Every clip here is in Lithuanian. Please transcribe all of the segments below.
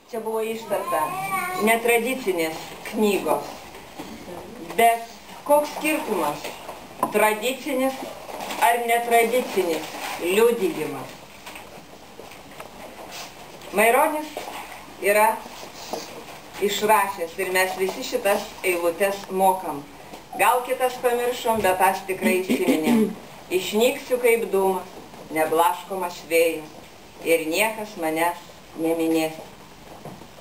Čia buvo ištarta netradicinės knygos, bet koks skirtumas tradicinis ar netradicinis liudijimas. Maironis yra išrašęs ir mes visi šitas eilutes mokam. Gal kitas pamiršom, bet aš tikrai įsiminėm. Išnyksiu kaip dūmas, neblaškomas vėjas, ir niekas manęs neminės.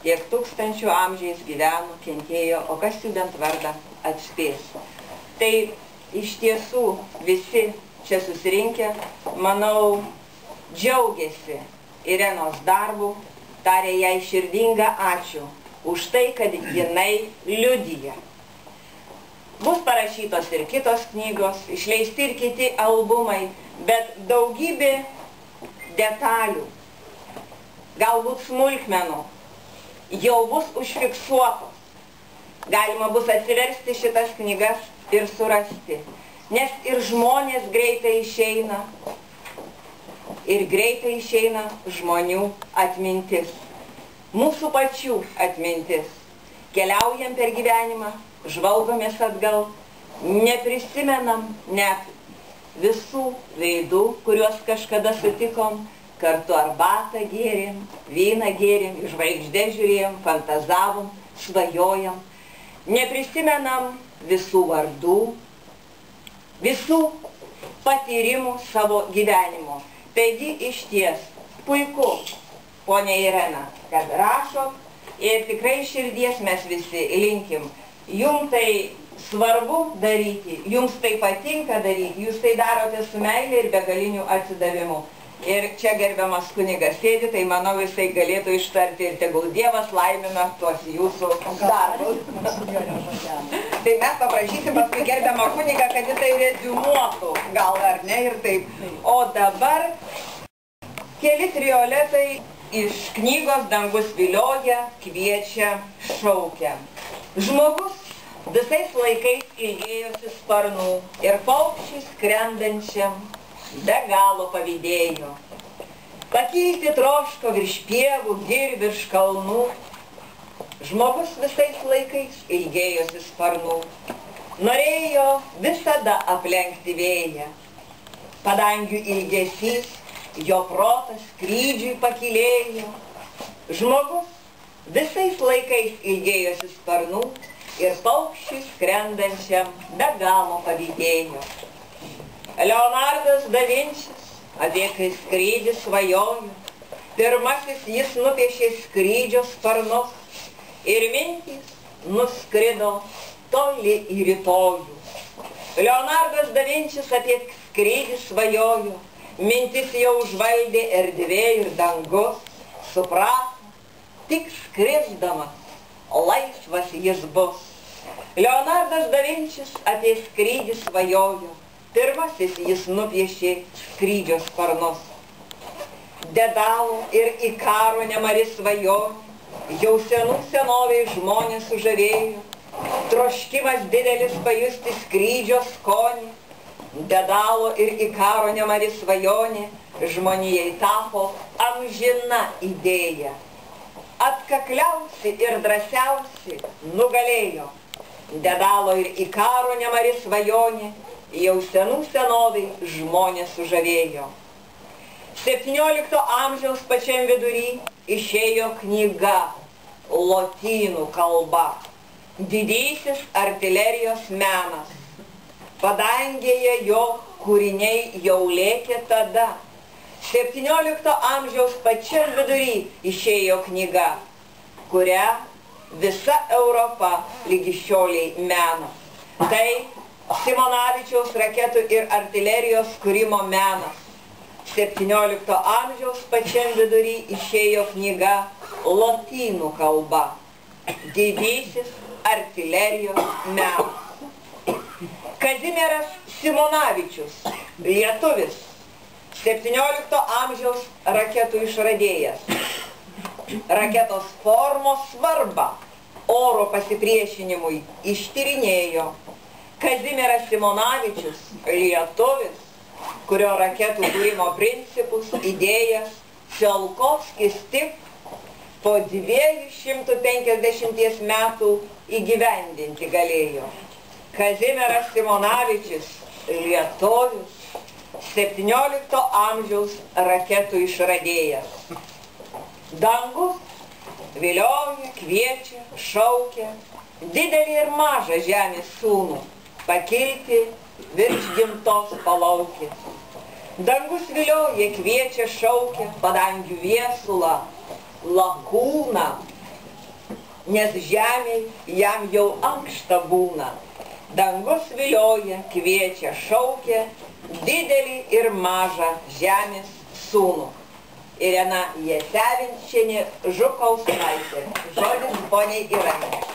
Tiek tūkstančių amžiais gyveno, kentėjo, o kas jų bent vardą atspės. Tai iš tiesų visi čia susirinkę, manau, džiaugiasi Irenos darbu, tarė jai širdingą ačiū už tai, kad jinai liudija. Bus parašytos ir kitos knygos, išleisti ir kiti albumai, bet daugybė detalių, galbūt smulkmenų, jau bus užfiksuotos. Galima bus atsiversti šitas knygas ir surasti, nes ir žmonės greitai išeina, ir greitai išeina žmonių atmintis, mūsų pačių atmintis. Keliaujam per gyvenimą, žvalgomės atgal, neprisimenam net visų veidų, kuriuos kažkada sutikom, kartu arbatą gėrėm, vyną gėrėm, į žvaigždę žiūrėjom, fantazavom, svajojam. Neprisimenam visų vardų, visų patyrimų savo gyvenimo. Taigi išties puiku, ponia Irena, kad rašot ir tikrai širdies mes visi linkim. Jums tai svarbu daryti, jums tai patinka daryti, jūs tai darote su meilė ir begaliniu atsidavimu. Ir čia gerbiamas kunigas sėdi, tai manau jisai galėtų ištarti ir tegul Dievas laimina tuos jūsų darbus. Tai mes paprašysim paskui gerbiamą kunigą, kad jisai reziumuotų, gal ar ne ir taip. O dabar keli trioletai iš knygos Dangus vilioja, kviečia, šaukia. Žmogus visais laikais ilgėjosi sparnų ir paukščiai skrendančiam be galo pavydėjo. Pakilti troško virš pievų, girių, virš kalnų. Žmogus visais laikais ilgėjosi sparnų. Norėjo visada aplenkti vėją. Padangių ilgesys, jo protas skrydžiui pakilėjo. Žmogus visais laikais ilgėjosi sparnų ir paukščiui skrendančiam be galo pavydėjo. Leonardas da Vinčis apie skrydį svajojo. Pirmasis jis nupiešė skrydžio sparnus ir mintys nuskrido toli į rytojų. Leonardas da Vinčis apie skrydį svajojo. Mintis jau užvaldė erdvė ir dangus. Suprato, tik skrisdamas laisvas jis bus. Leonardas da Vinčis apie skrydį svajojo. Pirmasis jis nupiešė skrydžio sparnus. Dedalo ir Ikaro nemari svajonė, jau senų senoviai žmonės sužavėjo. Troškimas didelis pajusti skrydžio skonį. Dedalo ir Ikaro nemari svajonė žmonijai tapo amžina idėja. Atkakliausi ir drąsiausi nugalėjo. Dedalo ir Ikaro nemari svajonė jau senų senoviai žmonės sužavėjo. 17 amžiaus pačiam vidury išėjo knyga lotynų kalba. Didysis artilerijos menas. Padangėje jo kūriniai jau lėkė tada. 17 amžiaus pačiam vidury išėjo knyga, kurią visa Europa lygi šioliai mena. Tai Simonavičiaus raketų ir artilerijos kūrimo menas. 17 amžiaus pačiam vidury išėjo knyga lotynų kalba. Didysis artilerijos menas. Kazimieras Simonavičius, lietuvis, 17 amžiaus raketų išradėjas. Raketos formos svarbą oro pasipriešinimui ištyrinėjo. Kazimieras Simonavičius, lietuvis, kurio raketų kūrimo principus, idėjas Tsiolkovskis tik po 250 metų įgyvendinti galėjo. Kazimieras Simonavičius, lietuvis, 17 amžiaus raketų išradėjas. Dangus vilioja, kviečia, šaukia, didelį ir mažą žemės sūnų pakilti virš gimtos palaukės. Dangus vilioja, kviečia, šaukia, padangių viesulą, lakūną, nes žemėj jam jau ankšta būna. Dangus vilioja, kviečia, šaukia, didelį ir mažą žemės sūnų. Irena Jasevinčienė, Žukauskaitė. Žodis poniai Irenai.